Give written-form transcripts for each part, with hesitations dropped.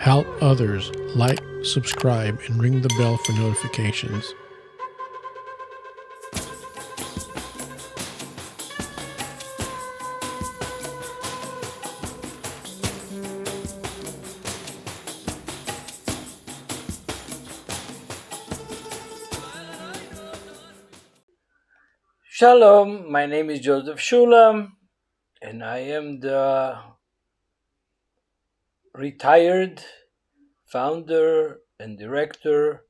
Help others. Like, subscribe, and ring the bell for notifications. Shalom, my name is Joseph Shulam, and I am the retired founder and director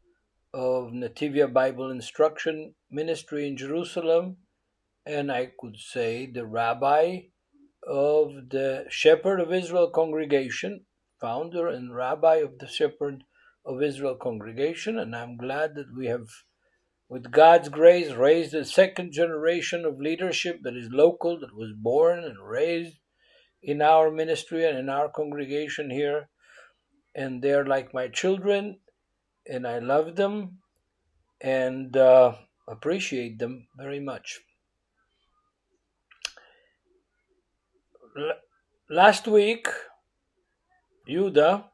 of Nativia Bible Instruction Ministry in Jerusalem, and I could say the rabbi of the Shepherd of Israel congregation, founder and rabbi of the Shepherd of Israel congregation, and I'm glad that we have, with God's grace, raised a second generation of leadership that is local, that was born and raised in our ministry and in our congregation here. And they're like my children, and I love them and appreciate them very much. Last week, Yuda,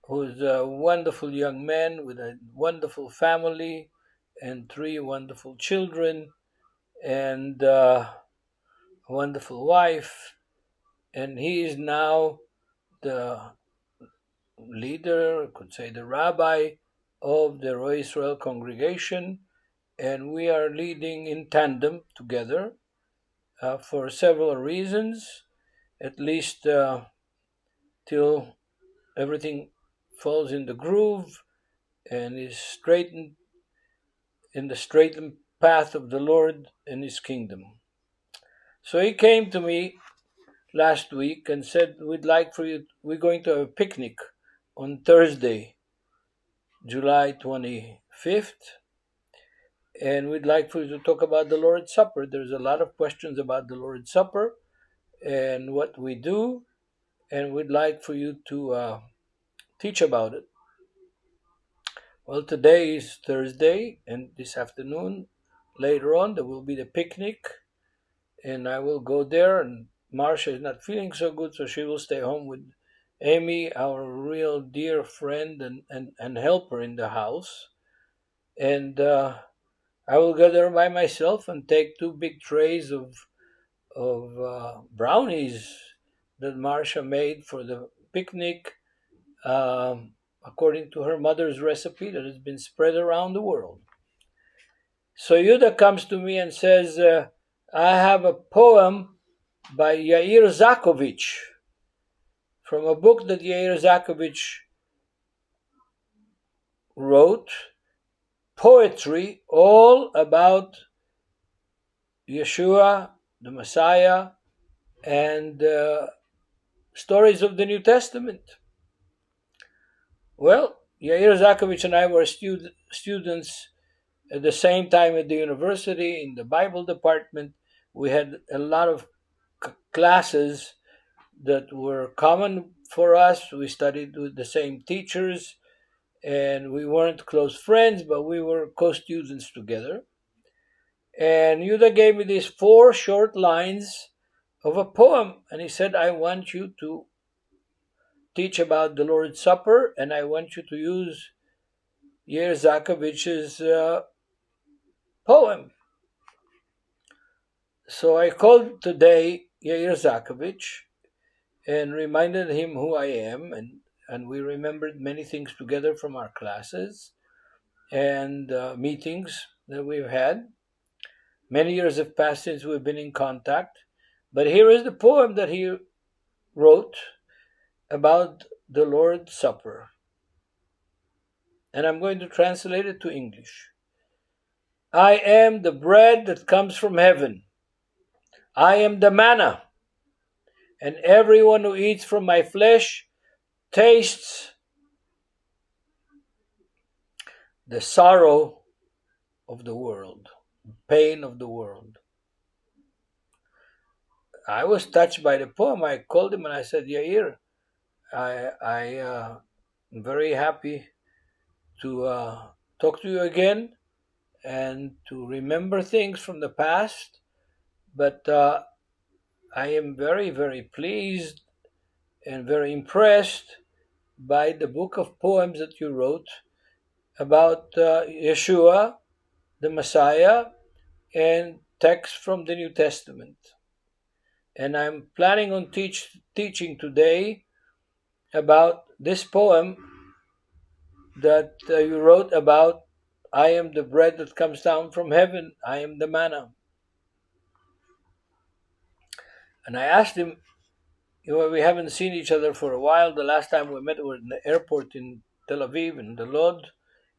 who's a wonderful young man with a wonderful family and 3 wonderful children and a wonderful wife, and he is now the leader, I could say the rabbi of the Roy Israel congregation, and we are leading in tandem together for several reasons, at least till everything falls in the groove and is straightened in the straightened path of the Lord and His kingdom. So he came to me last week and said, we're going to have a picnic on Thursday, July 25th, and we'd like for you to talk about the Lord's Supper. There's a lot of questions about the Lord's Supper and what we do, and we'd like for you to teach about it. Well, today is Thursday, and this afternoon, later on, there will be the picnic, and I will go there, and Marcia is not feeling so good, so she will stay home with Amy, our real dear friend and helper in the house. And I will go there by myself and take 2 big trays of brownies that Marcia made for the picnic, according to her mother's recipe that has been spread around the world. So Yuda comes to me and says, I have a poem by Yair Zakovich from a book that Yair Zakovich wrote, poetry all about Yeshua, the Messiah, and stories of the New Testament. Well, Yair Zakovich and I were students at the same time at the university in the Bible department. We had a lot of classes that were common for us. We studied with the same teachers, and we weren't close friends, but we were co-students together. And Yuda gave me these 4 short lines of a poem, and he said, I want you to teach about the Lord's Supper, and I want you to use Yair Zakovich's poem. So I called today Yair Zakovich and reminded him who I am, and we remembered many things together from our classes and meetings that we've had. Many years have passed since we've been in contact, but here is the poem that he wrote about the Lord's Supper, and I'm going to translate it to English. I am the bread that comes from heaven. I am the manna, and everyone who eats from my flesh tastes the sorrow of the world, pain of the world. I was touched by the poem. I called him and I said, Yair, I am very happy to talk to you again and to remember things from the past, but I am very, very pleased and very impressed by the book of poems that you wrote about Yeshua, the Messiah, and texts from the New Testament. And I'm planning on teaching today about this poem that you wrote about, I am the bread that comes down from heaven, I am the manna. And I asked him, we haven't seen each other for a while. The last time we met was in the airport in Tel Aviv, in the Lod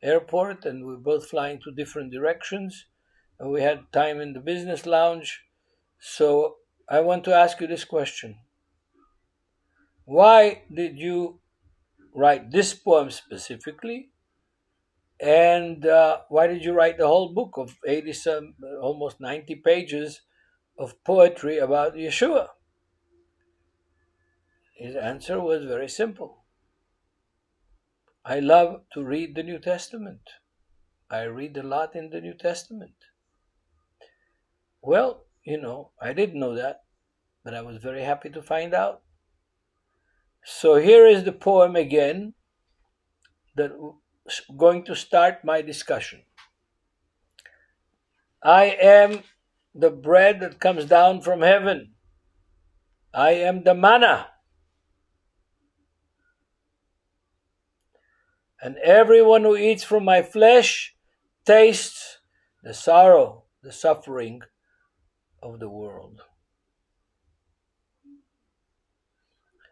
airport, and we were both flying to different directions. And we had time in the business lounge. So I want to ask you this question. Why did you write this poem specifically? And why did you write the whole book of 80-some, almost 90 pages of poetry about Yeshua? His answer was very simple. I love to read the New Testament. I read a lot in the New Testament. Well, I didn't know that, but I was very happy to find out. So here is the poem again that is going to start my discussion. I am the bread that comes down from heaven. I am the manna. And everyone who eats from my flesh tastes the sorrow, the suffering of the world.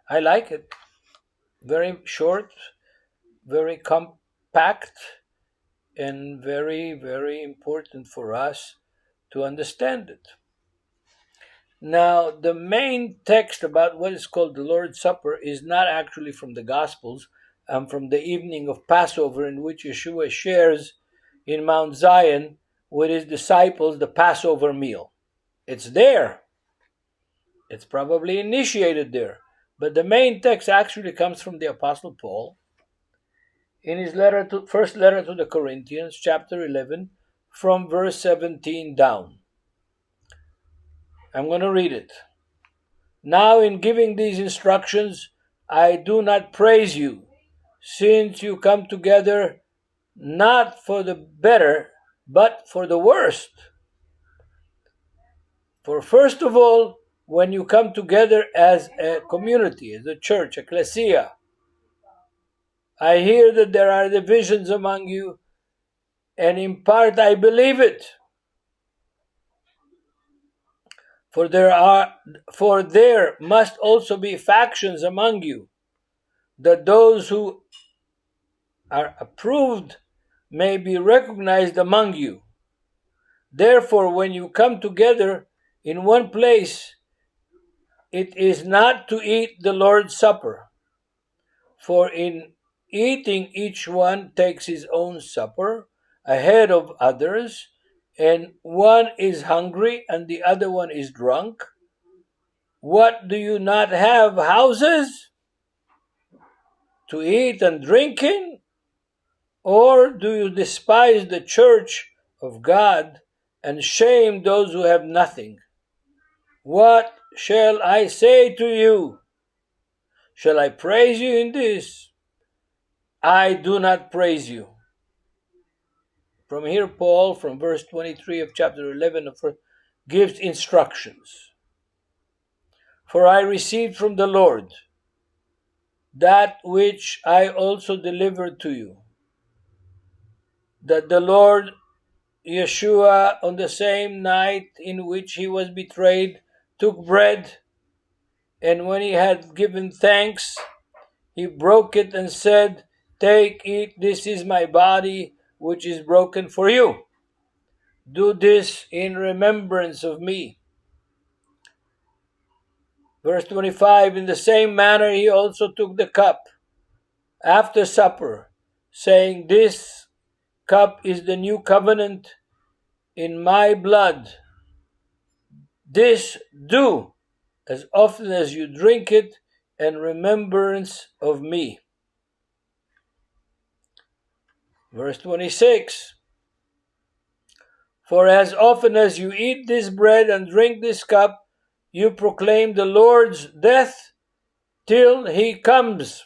I like it. Very short, very compact, and very, very important for us to understand it. Now, the main text about what is called the Lord's Supper is not actually from the Gospels, from the evening of Passover, in which Yeshua shares in Mount Zion with his disciples the Passover meal. It's there. It's probably initiated there. But the main text actually comes from the Apostle Paul in his first letter to the Corinthians, chapter 11, from verse 17 down. I'm going to read it. Now, in giving these instructions, I do not praise you, since you come together not for the better, but for the worst. For first of all, when you come together as a community, as a church, ecclesia, I hear that there are divisions among you, and in part I believe it. For there must also be factions among you, that those who are approved may be recognized among you. Therefore, when you come together in one place, it is not to eat the Lord's Supper. For in eating, each one takes his own supper ahead of others, and one is hungry and the other one is drunk. What, do you not have houses to eat and drink in? Or do you despise the church of God and shame those who have nothing? What shall I say to you? Shall I praise you in this? I do not praise you. From here, Paul, from verse 23 of chapter 11, gives instructions. For I received from the Lord that which I also delivered to you, that the Lord Yeshua, on the same night in which he was betrayed, took bread, and when he had given thanks, he broke it and said, Take, eat, this is my body, which is broken for you. Do this in remembrance of me. Verse 25, in the same manner he also took the cup after supper, saying, This cup is the new covenant in my blood. This do as often as you drink it in remembrance of me. Verse 26, For as often as you eat this bread and drink this cup, you proclaim the Lord's death till he comes.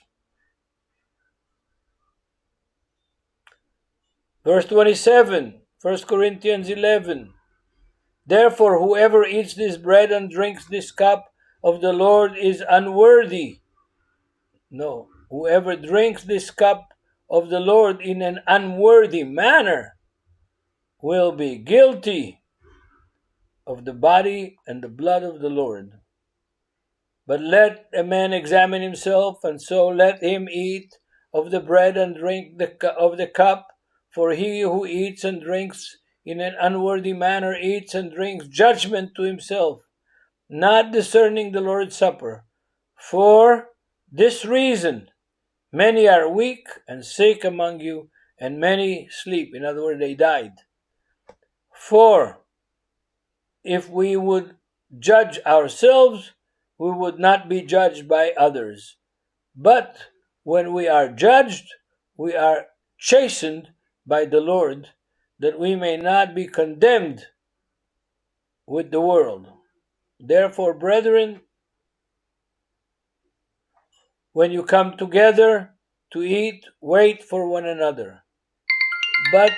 Verse 27, 1 Corinthians 11. Therefore, whoever eats this bread and drinks this cup of the Lord is unworthy. No, whoever drinks this cup of the Lord in an unworthy manner will be guilty of the body and the blood of the Lord. But let a man examine himself, and so let him eat of the bread and drink of the cup. For he who eats and drinks in an unworthy manner eats and drinks judgment to himself, not discerning the Lord's Supper. For this reason, many are weak and sick among you, and many sleep. In other words, they died. For if we would judge ourselves, we would not be judged by others. But when we are judged, we are chastened by the Lord, that we may not be condemned with the world. Therefore, brethren, when you come together to eat, wait for one another. But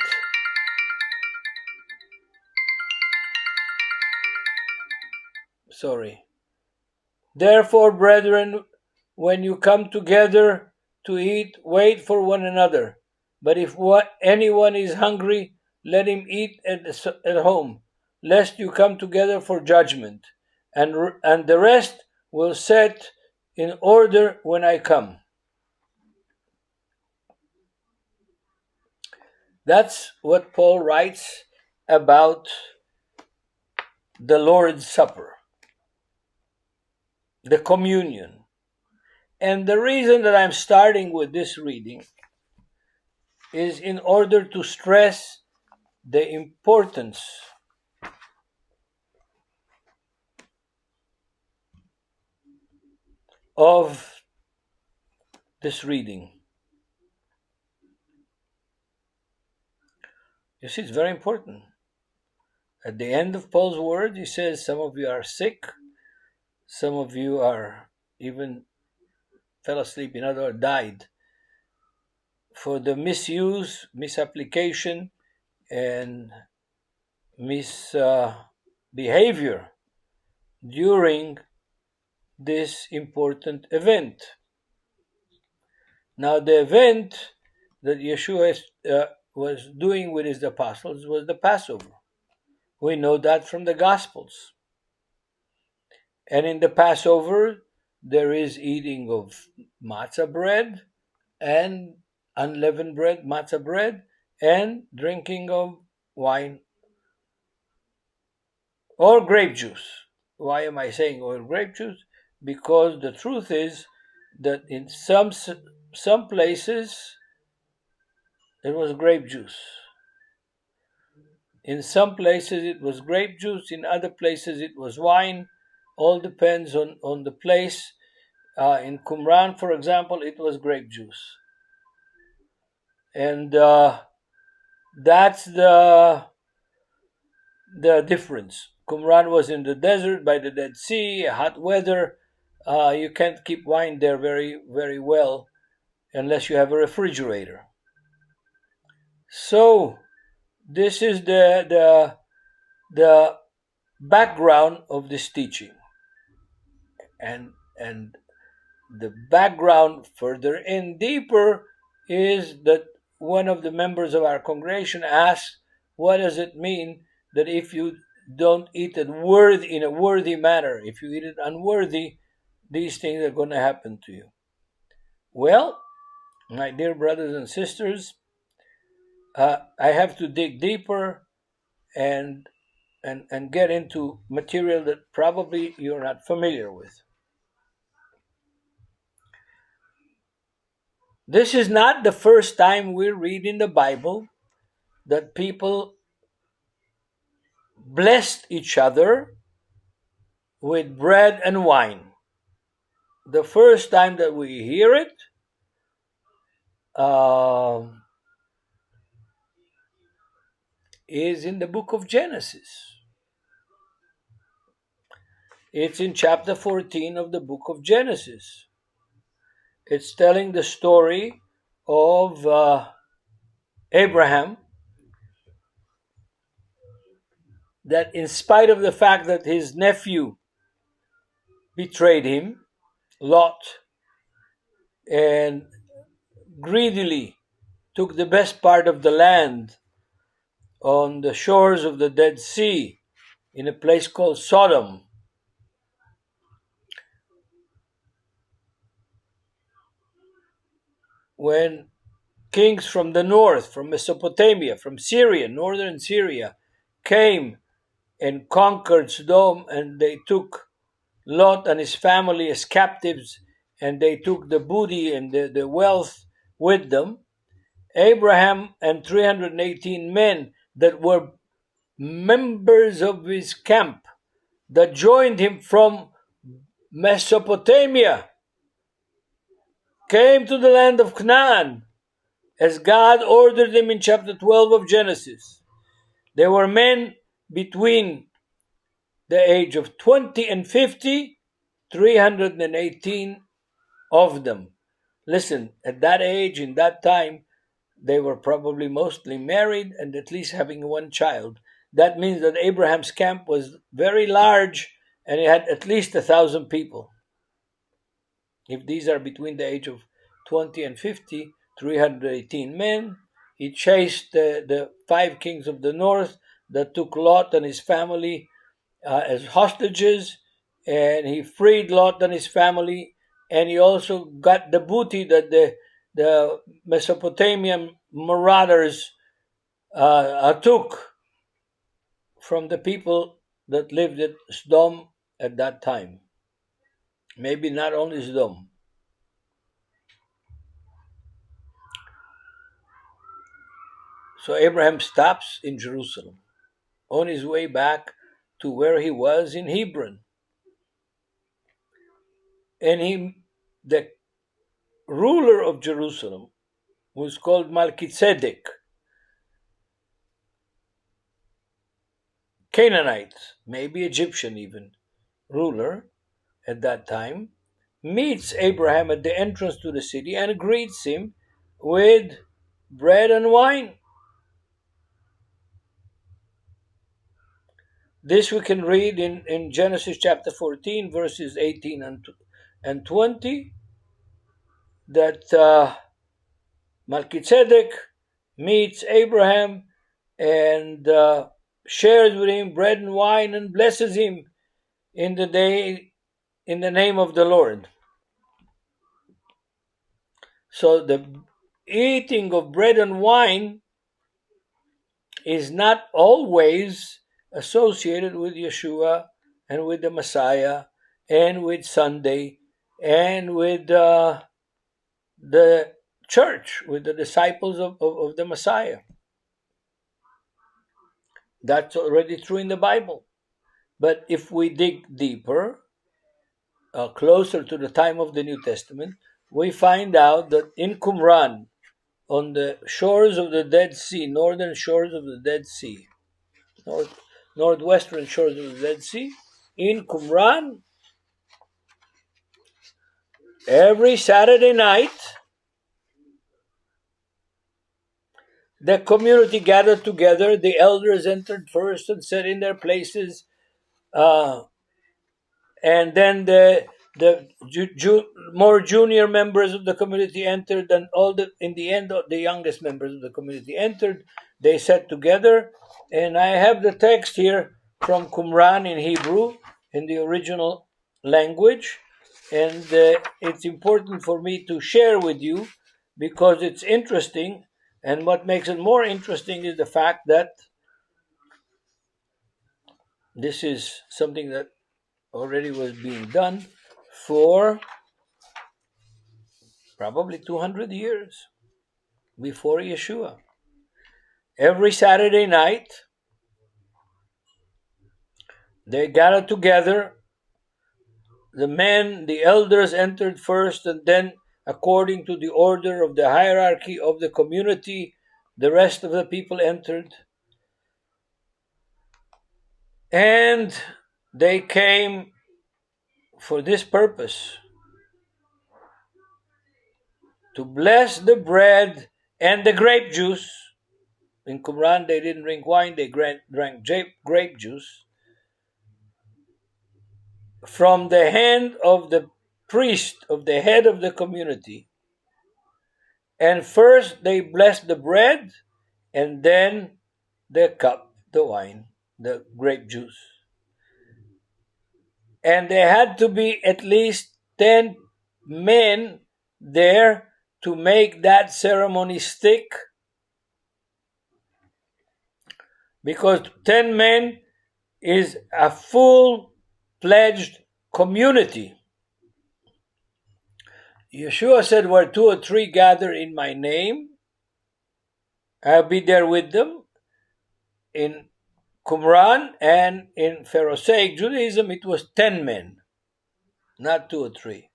Therefore, brethren, when you come together to eat, wait for one another. But if anyone is hungry, let him eat at home, lest you come together for judgment. And the rest will set in order when I come. That's what Paul writes about the Lord's Supper, the communion. And the reason that I'm starting with this reading is in order to stress the importance of this reading. You see, it's very important. At the end of Paul's word, he says, some of you are sick, some of you are even fell asleep, in other words, died, for the misuse, misapplication, and misbehavior during this important event. Now, the event that Yeshua was doing with his apostles was the Passover. We know that from the Gospels. And in the Passover, there is eating of matzah bread and unleavened bread, matzah bread, and drinking of wine or grape juice. Why am I saying or grape juice? Because the truth is that in some places it was grape juice. In some places it was grape juice, in other places it was wine. All depends on the place. In Qumran, for example, it was grape juice. And that's the difference. Qumran was in the desert by the Dead Sea, hot weather. You can't keep wine there very, very well unless you have a refrigerator. So this is the background of this teaching. And the background further in deeper is that one of the members of our congregation asked, what does it mean that if you don't eat it in a worthy manner, if you eat it unworthy, these things are going to happen to you? Well, my dear brothers and sisters, I have to dig deeper and get into material that probably you're not familiar with. This is not the first time we read in the Bible that people blessed each other with bread and wine. The first time that we hear it is in the book of Genesis. It's in chapter 14 of the book of Genesis. It's telling the story of Abraham that in spite of the fact that his nephew betrayed him, Lot, and greedily took the best part of the land on the shores of the Dead Sea in a place called Sodom, when kings from the north, from Mesopotamia, from Syria, northern Syria, came and conquered Sodom, and they took Lot and his family as captives, and they took the booty and the wealth with them. Abraham and 318 men that were members of his camp that joined him from Mesopotamia came to the land of Canaan as God ordered them in chapter 12 of Genesis. There were men between the age of 20 and 50, 318 of them. Listen, at that age, in that time, they were probably mostly married and at least having one child. That means that Abraham's camp was very large and it had at least 1,000 people. If these are between the age of 20 and 50, 318 men. He chased the five kings of the north that took Lot and his family as hostages, and he freed Lot and his family, and he also got the booty that the Mesopotamian marauders took from the people that lived at Sodom at that time. Maybe not only Sodom. So Abraham stops in Jerusalem on his way back to where he was in Hebron. And the ruler of Jerusalem, who's called Melchizedek, Canaanite, maybe Egyptian even, ruler at that time, meets Abraham at the entrance to the city and greets him with bread and wine. This we can read in Genesis chapter 14, verses 18 and 20, that Melchizedek meets Abraham and shares with him bread and wine and blesses him in the name of the Lord. So the eating of bread and wine is not always associated with Yeshua and with the Messiah and with Sunday and with the church, with the disciples of the Messiah. That's already true in the Bible. But if we dig deeper, closer to the time of the New Testament, we find out that in Qumran, on the shores of the Dead Sea, northern shores of the Dead Sea, northwestern shores of the Dead Sea, in Qumran, every Saturday night, the community gathered together. The elders entered first and sat in their places, and then the more junior members of the community entered, and in the end, the youngest members of the community entered. They sat together, and I have the text here from Qumran in Hebrew, in the original language, and it's important for me to share with you because it's interesting, and what makes it more interesting is the fact that this is something that already was being done for probably 200 years before Yeshua. Every Saturday night, they gathered together. The men, the elders entered first, and then, according to the order of the hierarchy of the community, the rest of the people entered. And they came for this purpose: to bless the bread and the grape juice. in Qumran they didn't drink wine, they drank grape juice, from the hand of the priest, of the head of the community. And first they blessed the bread, and then the cup, the wine, the grape juice. And there had to be at least 10 men there to make that ceremony stick, because 10 men is a full-fledged community. Yeshua said, where 2 or 3 gather in my name, I'll be there with them. In Qumran and in Pharisaic Judaism, it was 10 men, not 2 or 3.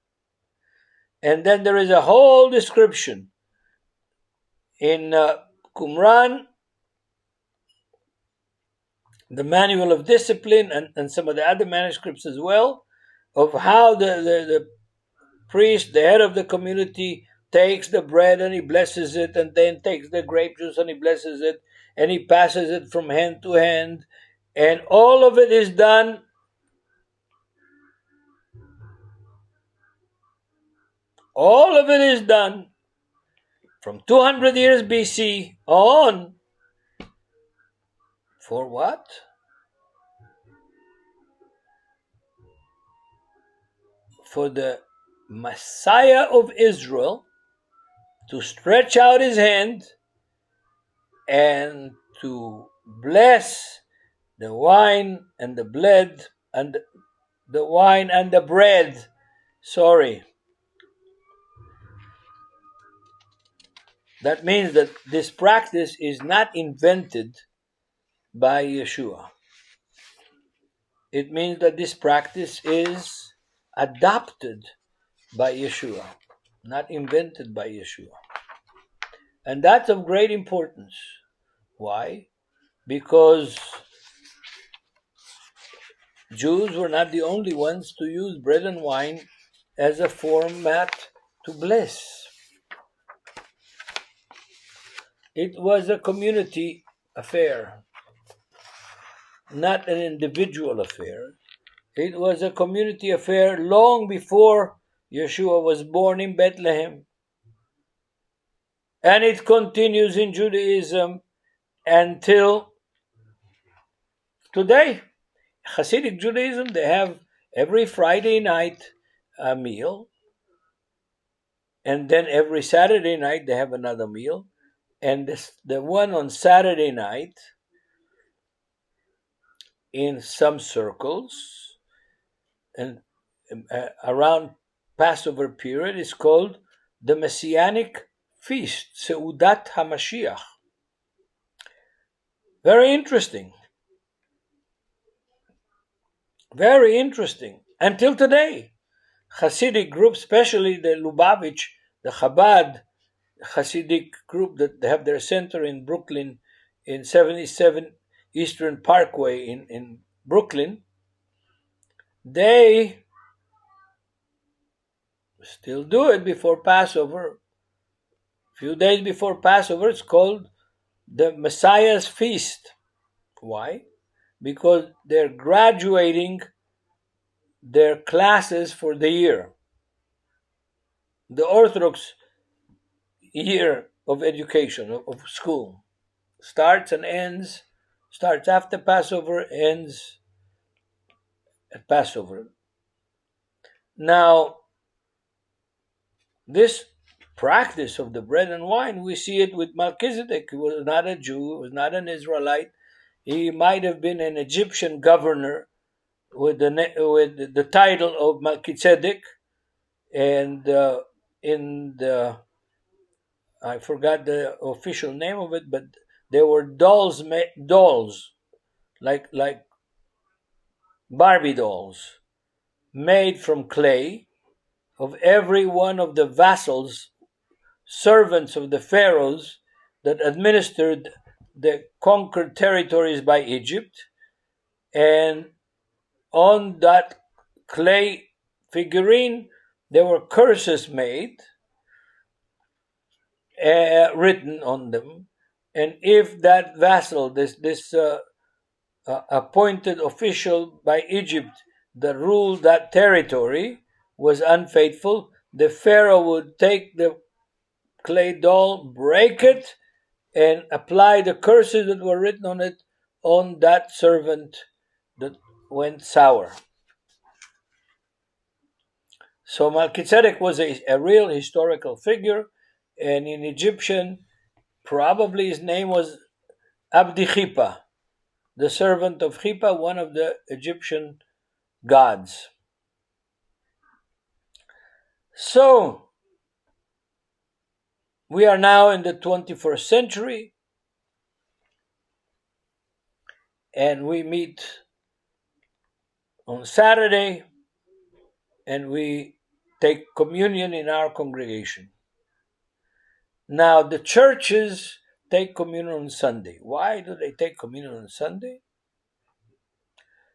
And then there is a whole description in Qumran, the Manual of Discipline, and some of the other manuscripts as well, of how the priest, the head of the community, takes the bread and he blesses it, and then takes the grape juice and he blesses it, and he passes it from hand to hand, and all of it is done from 200 years BC on. For what? For the Messiah of Israel to stretch out his hand and to bless the wine and the blood and the wine and the bread. That means that this practice is not invented by Yeshua. It means that this practice is adopted by Yeshua, not invented by Yeshua. And that's of great importance. Why? Because Jews were not the only ones to use bread and wine as a format to bless. It was a community affair, not an individual affair. It was a community affair long before Yeshua was born in Bethlehem. And it continues in Judaism until today. Hasidic Judaism, they have every Friday night a meal, and then every Saturday night they have another meal. And the one on Saturday night, in some circles, and around Passover period, is called the Messianic Feast, Seudat HaMashiach. Very interesting. Very interesting. Until today, Hasidic groups, especially the Lubavitch, the Chabad Hasidic group that they have their center in Brooklyn, in 77 Eastern Parkway in Brooklyn, they still do it before Passover. A few days before Passover, it's called the Messiah's Feast. Why? Because they're graduating their classes for the year. The Orthodox year of education, of school, starts after Passover, ends at Passover. Now, this practice of the bread and wine, we see it with Melchizedek. He was not a Jew, he was not an Israelite. He might have been an Egyptian governor with the title of Melchizedek, and I forgot the official name of it, but there were dolls, like Barbie dolls, made from clay, of every one of the vassals, servants of the pharaohs that administered the conquered territories by Egypt. And on that clay figurine, there were curses made, written on them, And if that vassal, this appointed official by Egypt that ruled that territory, was unfaithful, the Pharaoh would take the clay doll, break it, and apply the curses that were written on it on that servant that went sour. So Melchizedek was a real historical figure, and in Egyptian, probably his name was Abdi Khipa, the servant of Khipa, one of the Egyptian gods. So we are now in the 21st century, and we meet on Saturday, and we take communion in our congregation. Now, the churches take communion on Sunday. Why do they take communion on Sunday?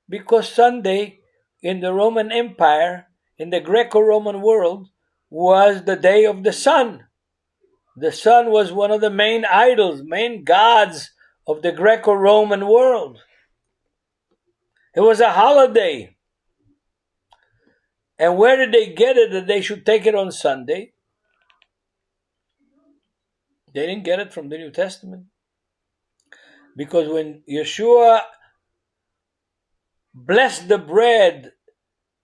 Because Sunday in the Roman Empire, in the Greco-Roman world, was the day of the sun. The sun was one of the main idols, main gods of the Greco-Roman world. It was a holiday. And where did they get it that they should take it on Sunday? They didn't get it from the New Testament. Because when Yeshua blessed the bread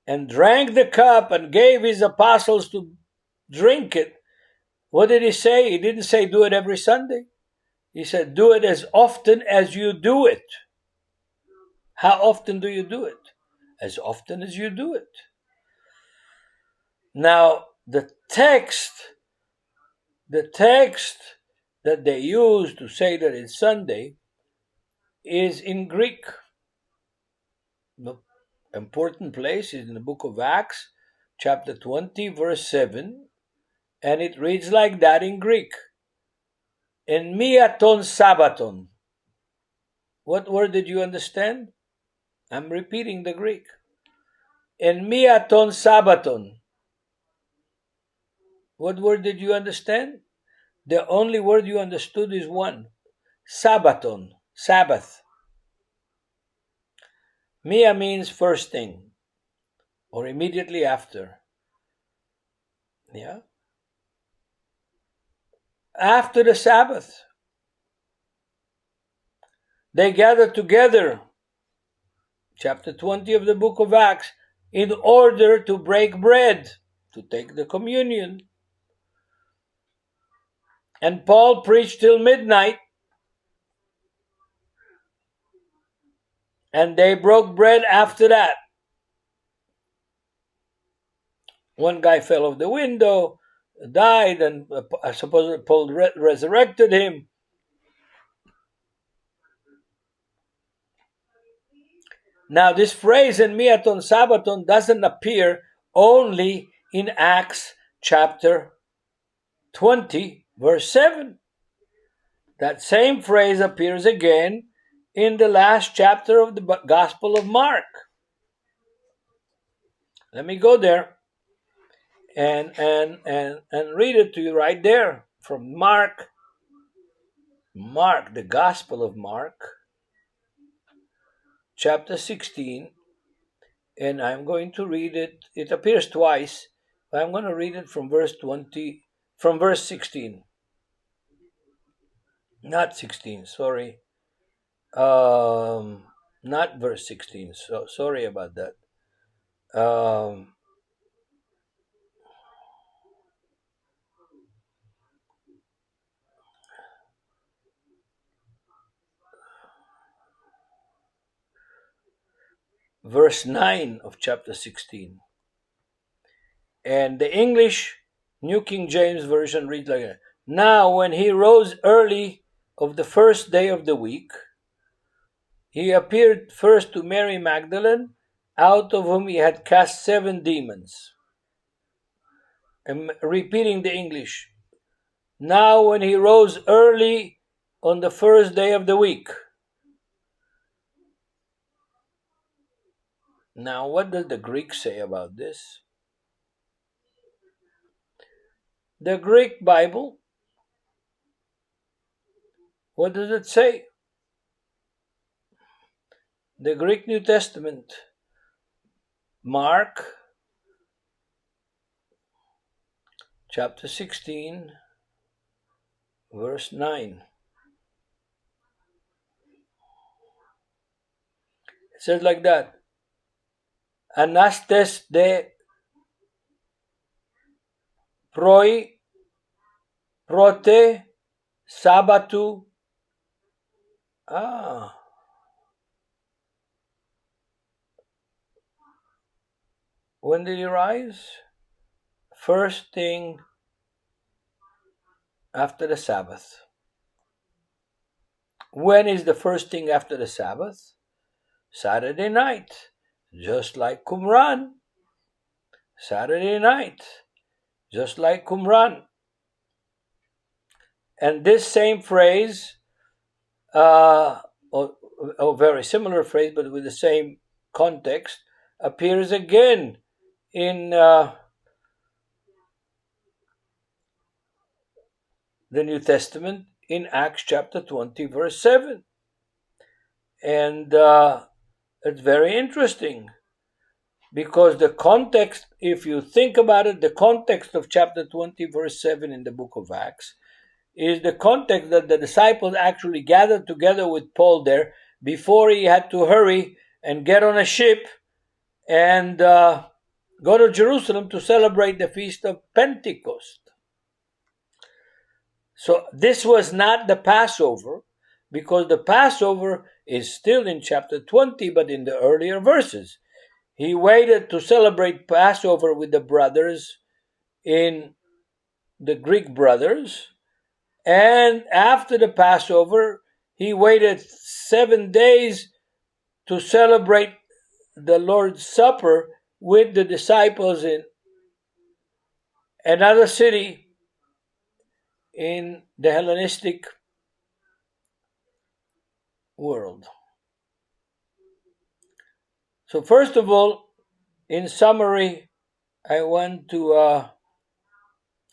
and drank the cup and gave his apostles to drink it, what did he say? He didn't say do it every Sunday. He said do it as often as you do it. How often do you do it? As often as you do it. Now, the text that they use to say that it's Sunday is in Greek. The important place is in the book of Acts, chapter 20, verse 7, and it reads like that in Greek. En miaton Sabbaton. What word did you understand? I'm repeating the Greek. En miaton Sabbaton. What word did you understand? The only word you understood is one. Sabbaton. Sabbath. Mia means first thing, or immediately after. Yeah? After the Sabbath. They gathered together, chapter 20 of the book of Acts, in order to break bread, to take the communion. And Paul preached till midnight, and they broke bread after that. One guy fell off the window, died, and I suppose Paul resurrected him. Now, this phrase in miaton Sabbaton doesn't appear only in Acts chapter 20, verse 7. That same phrase appears again in the last chapter of the Gospel of Mark. Let me go there and read it to you right there from Mark, the Gospel of Mark, chapter 16, and I'm going to read it. It appears twice, but I'm going to read it from verse 16. Not 16, sorry. Not verse 16. So sorry about that. Verse 9 of chapter 16. And the English New King James Version reads like that. Now, when he rose early of the first day of the week, he appeared first to Mary Magdalene, out of whom he had cast 7 demons. I'm repeating the English. Now, when he rose early on the first day of the week. Now, what does the Greek say about this? The Greek Bible What does it say? The Greek New Testament, Mark chapter 16, verse 9. It says like that. Anastes de proi prote Sabbatu. When did he rise? First thing after the Sabbath. When is the first thing after the Sabbath? Saturday night, just like Qumran. Saturday night, just like Qumran. And this same phrase, or very similar phrase, but with the same context, appears again in the New Testament in Acts chapter 20, verse 7. And it's very interesting because the context, if you think about it, the context of chapter 20, verse 7 in the book of Acts is the context that the disciples actually gathered together with Paul there before he had to hurry and get on a ship and go to Jerusalem to celebrate the feast of Pentecost. So this was not the Passover, because the Passover is still in chapter 20, but in the earlier verses. He waited to celebrate Passover with the brothers in the Greek brothers, and after the Passover, he waited 7 days to celebrate the Lord's Supper with the disciples in another city in the Hellenistic world. So first of all, in summary, I want to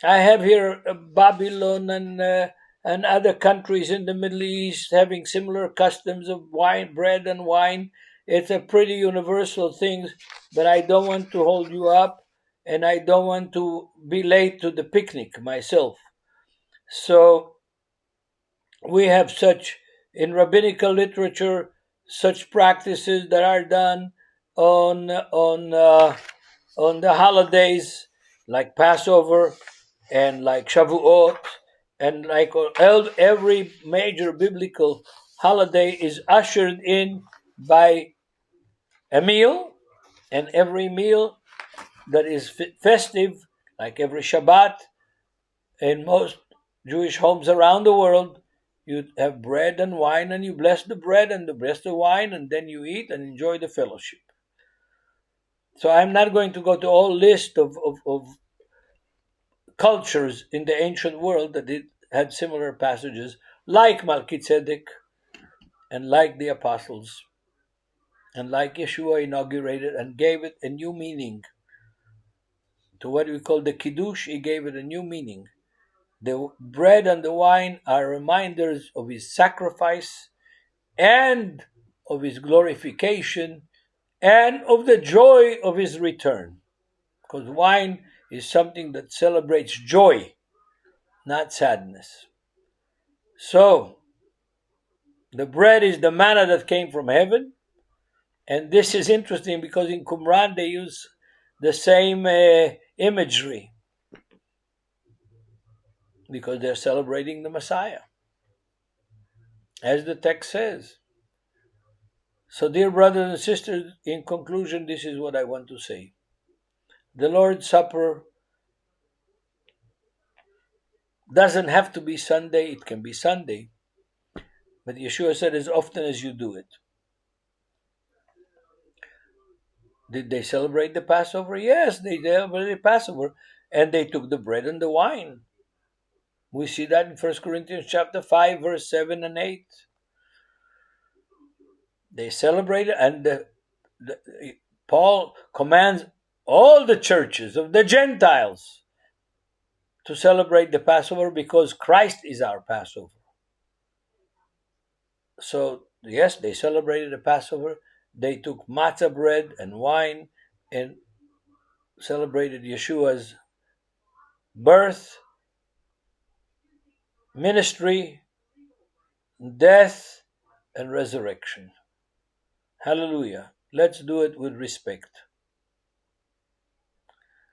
I have here Babylon and other countries in the Middle East having similar customs of wine, bread and wine. It's a pretty universal thing, but I don't want to hold you up, and I don't want to be late to the picnic myself. So we have such, in rabbinical literature, such practices that are done on the holidays like Passover and like Shavuot, and like every major biblical holiday is ushered in by a meal, and every meal that is festive, like every Shabbat, in most Jewish homes around the world, you have bread and wine, and you bless the bread and bless the wine, and then you eat and enjoy the fellowship. So I'm not going to go to all list of cultures in the ancient world that had similar passages, like Melchizedek, and like the apostles, and like Yeshua inaugurated and gave it a new meaning. To what we call the Kiddush, he gave it a new meaning. The bread and the wine are reminders of his sacrifice and of his glorification and of the joy of his return. Because wine is something that celebrates joy, not sadness. So, the bread is the manna that came from heaven. And this is interesting because in Qumran they use the same imagery because they're celebrating the Messiah, as the text says. So, dear brothers and sisters, in conclusion, this is what I want to say. The Lord's Supper doesn't have to be Sunday, it can be Sunday. But Yeshua said, as often as you do it. Did they celebrate the Passover? Yes, they celebrated the Passover, and they took the bread and the wine. We see that in 1 Corinthians chapter 5, verse 7 and 8. They celebrated, and Paul commands all the churches of the Gentiles to celebrate the Passover because Christ is our Passover. So, yes, they celebrated the Passover. They took matzah bread and wine and celebrated Yeshua's birth, ministry, death, and resurrection. Hallelujah. Let's do it with respect.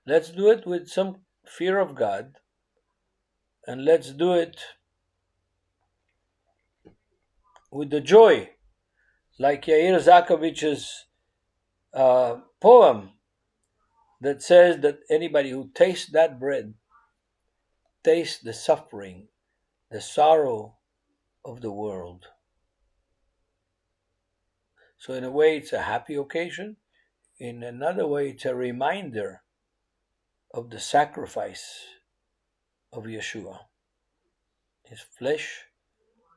Let's do it with some fear of God, and let's do it with the joy, like Yair Zakovich's poem that says that anybody who tastes that bread tastes the suffering, the sorrow of the world. So, in a way, it's a happy occasion. In another way, it's a reminder of the sacrifice of Yeshua, his flesh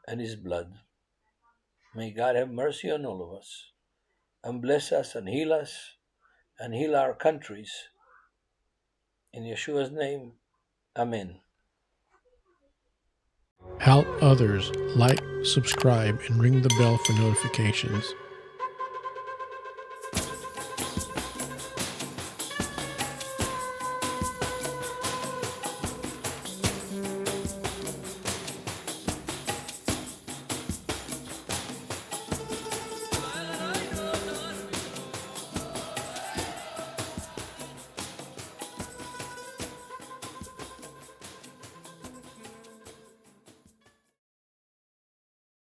and his blood. May God have mercy on all of us and bless us and heal our countries. In Yeshua's name, Amen. Help others, like, subscribe, and ring the bell for notifications.